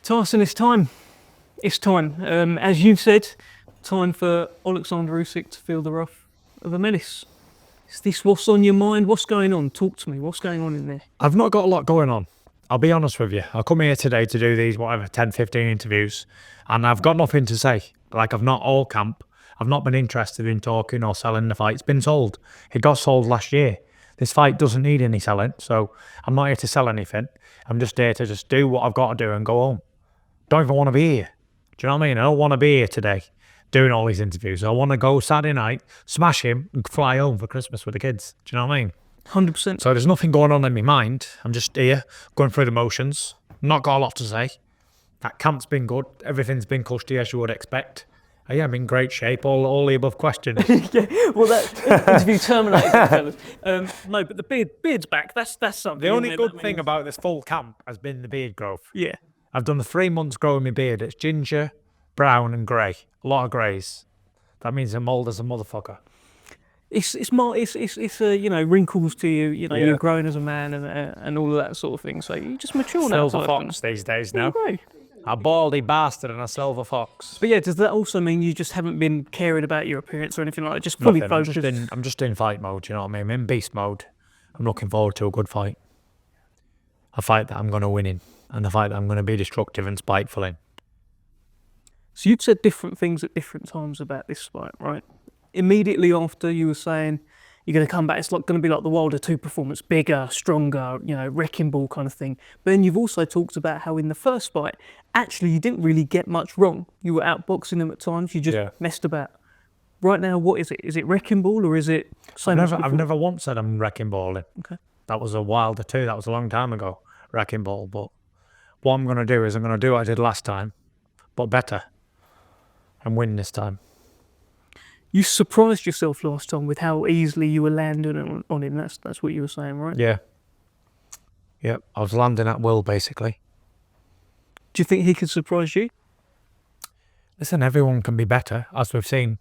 Tyson, it's time. It's time. As you said, time for Oleksandr Usyk to feel the wrath of a menace. Is this what's on your mind? What's going on? Talk to me. What's going on in there? I've not got a lot going on. I'll be honest with you. I come here today to do these, 10, 15 interviews, and I've got nothing to say. Like, I've not all camp. I've not been interested in talking or selling the fight. It's been sold. It got sold last year. This fight doesn't need any selling, so I'm not here to sell anything. I'm just here to just do what I've got to do and go home. Don't even want to be here. Do you know what I mean? I don't want to be here today doing all these interviews. I want to go Saturday night, smash him, and fly home for Christmas with the kids. Do you know what I mean? 100%. So there's nothing going on in my mind. I'm just here, going through the motions. Not got a lot to say. That camp's been good. Everything's been cushy as you would expect. I'm in great shape. All the above questions. Yeah, well, that interview terminated, fellas. No, but the beard's back. That's something. The only good thing about this full camp has been the beard growth. Yeah. I've done the 3 months growing my beard. It's ginger, brown and grey. A lot of greys. That means I'm old as a motherfucker. It's wrinkles to you. You're growing as a man and all of that sort of thing. So you just mature now. Silver fox these days now. There you go. A baldy bastard and a silver fox. But yeah, does that also mean you just haven't been caring about your appearance or anything like that? Just fully focused? I'm just in fight mode, you know what I mean? I'm in beast mode. I'm looking forward to a good fight. A fight that I'm going to win in. And a fight that I'm going to be destructive and spiteful in. So you've said different things at different times about this fight, right? Immediately after, you were saying you're going to come back, it's going to be like the Wilder 2 performance, bigger, stronger, wrecking ball kind of thing. But then you've also talked about how in the first fight, actually you didn't really get much wrong. You were outboxing them at times, you just messed about. Right now, what is it? Is it wrecking ball or is it same as before? I've never once said I'm wrecking balling. Okay. That was a Wilder 2, that was a long time ago, wrecking ball. But what I'm going to do is I'm going to do what I did last time, but better, and win this time. You surprised yourself last time with how easily you were landing on him. That's what you were saying, right? Yeah. Yep, I was landing at will, basically. Do you think he could surprise you? Listen, everyone can be better. As we've seen,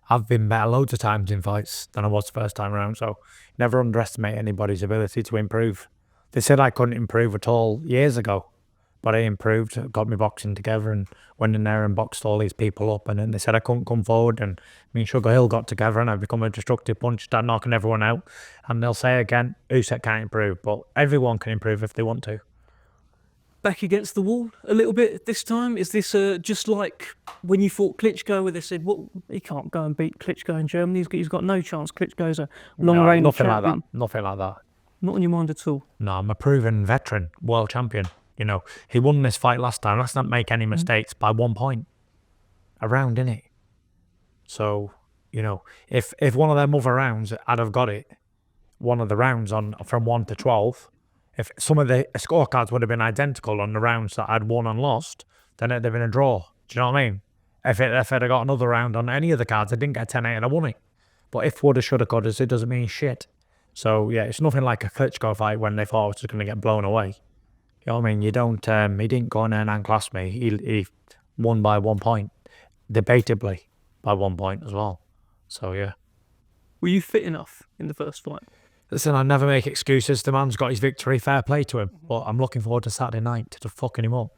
I've been better loads of times in fights than I was the first time around, so never underestimate anybody's ability to improve. They said I couldn't improve at all years ago, but I improved, got my boxing together and went in there and boxed all these people up, and then they said I couldn't come forward, and me and Sugar Hill got together and I've become a destructive punch, start knocking everyone out, and they'll say again, Usyk can't improve, but everyone can improve if they want to. Back against the wall a little bit this time? Is this just like when you fought Klitschko where they said, well, he can't go and beat Klitschko in Germany, he's got no chance, Klitschko's a long-range nothing champion. like that, nothing like that. Not on your mind at all? No, I'm a proven veteran, world champion. He won this fight last time. Let's not make any mistakes by 1 point. A round, innit? So, if one of them other rounds I'd have got it, one of the rounds from 1 to 12, if some of the scorecards would have been identical on the rounds that I'd won and lost, then it'd have been a draw. Do you know what I mean? If I'd have got another round on any of the cards, I didn't get 10-8 and I won it. But if woulda, shoulda, coulda, it doesn't mean shit. So, yeah, it's nothing like a Klitschko fight when they thought I was just going to get blown away. You know what I mean? You don't, he didn't go in there and outclass me. He won by 1 point, debatably by 1 point as well. So, yeah. Were you fit enough in the first fight? Listen, I never make excuses. The man's got his victory, fair play to him. But I'm looking forward to Saturday night to fucking him up.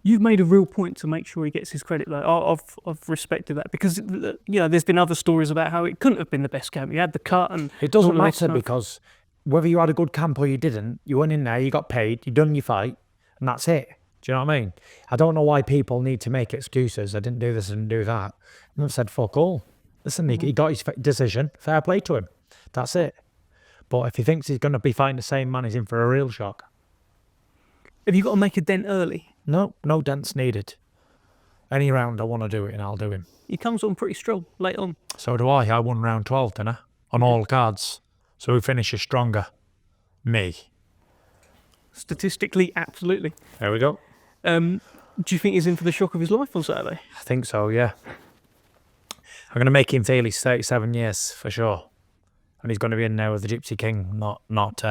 You've made a real point to make sure he gets his credit. Like, I've respected that because, there's been other stories about how it couldn't have been the best camp. You had the cut and... It doesn't matter because... whether you had a good camp or you didn't, you went in there, you got paid, you done your fight, and that's it. Do you know what I mean? I don't know why people need to make excuses. I didn't do this, I didn't do that. And I've said, fuck all. Listen, he got his decision, fair play to him. That's it. But if he thinks he's going to be fighting the same man, he's in for a real shock. Have you got to make a dent early? No dents needed. Any round I want to do it and I'll do him. He comes on pretty strong late on. So do I. I won round 12, didn't I? On all cards. So who finishes stronger? Me. Statistically, absolutely. There we go. Do you think he's in for the shock of his life on Saturday? I think so, yeah. I'm going to make him feel he's 37 years, for sure. And he's going to be in there with the Gypsy King, not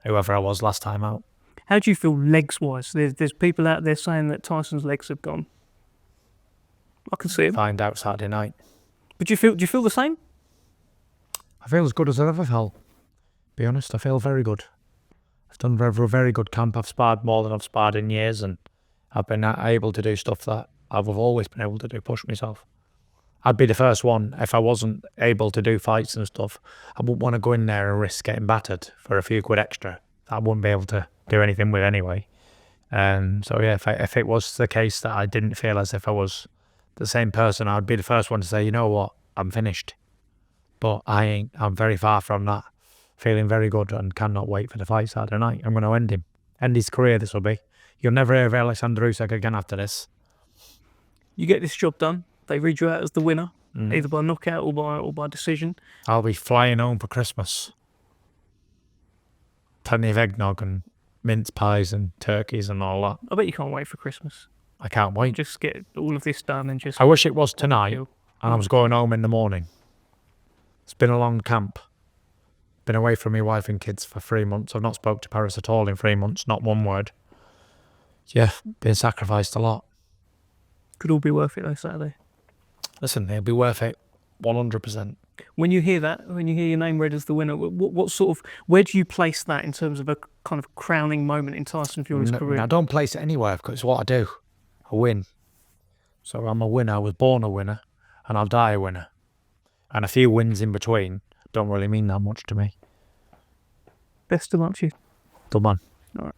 whoever I was last time out. How do you feel legs-wise? There's people out there saying that Tyson's legs have gone. I can see it. Find out Saturday night. But do you feel the same? I feel as good as I've ever felt. Be honest, I feel very good. I've done a very good camp. I've sparred more than I've sparred in years, and I've been able to do stuff that I've always been able to do, push myself. I'd be the first one, if I wasn't able to do fights and stuff, I wouldn't want to go in there and risk getting battered for a few quid extra that I wouldn't be able to do anything with anyway. So yeah, if it was the case that I didn't feel as if I was the same person, I'd be the first one to say, you know what, I'm finished. But I ain't. I'm very far from that. Feeling very good and cannot wait for the fight Saturday night. I'm going to end him. End his career, this will be. You'll never hear of Oleksandr Usyk again after this. You get this job done. They read you out as the winner, either by knockout or by decision. I'll be flying home for Christmas. Plenty of eggnog and mince pies and turkeys and all that. I bet you can't wait for Christmas. I can't wait. Just get all of this done and just... I wish it was tonight and I was going home in the morning. It's been a long camp. Been away from my wife and kids for 3 months. I've not spoke to Paris at all in 3 months, not one word. Yeah, been sacrificed a lot. Could all be worth it though, Saturday. Listen, it'll be worth it 100%. When you hear that, when you hear your name read as the winner, what sort of, where do you place that in terms of a kind of crowning moment in Tyson Fury's career? I don't place it anywhere because it's what I do. I win. So I'm a winner. I was born a winner and I'll die a winner. And a few wins in between don't really mean that much to me. Best of luck to you. Good man. All right.